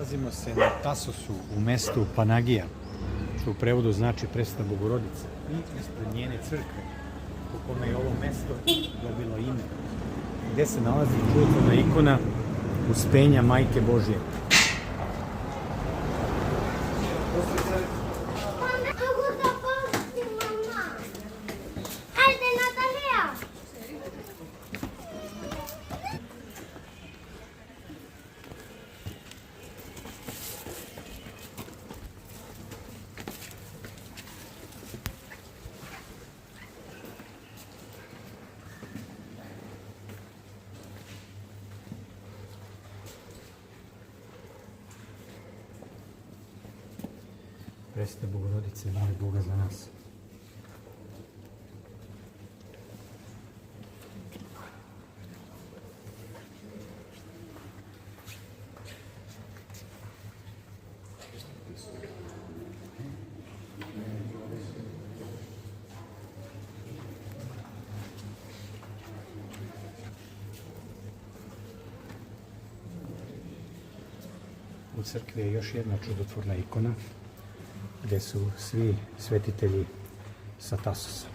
Nalazimo se na Tasosu u mestu Panagija, što u prevodu znači Presveta Bogorodica, i ispred njene crkve, po kome je ovo mesto dobilo ime, gde se nalazi čudotvorna ikona Uspenja Majke Božje. Presveta Bogorodice, moli Boga za nas. U crkvi je još jedna čudotvorna ikona, gde su svi svetitelji sa Tasosa.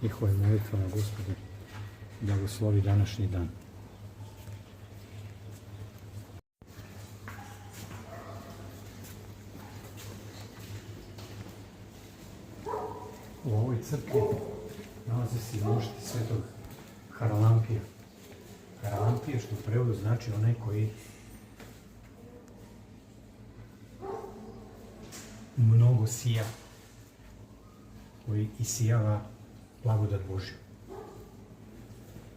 Njihove molitvama, Gospode, blagoslovi današnji dan. U ovoj crkvi nalazi se i mošti svetog Haralampija. Haralampija, što u prevodu znači onaj koji mnogo sija, koji isijava blagodat Božju.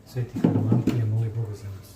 Sveti Haralampija, moli Boga za nas.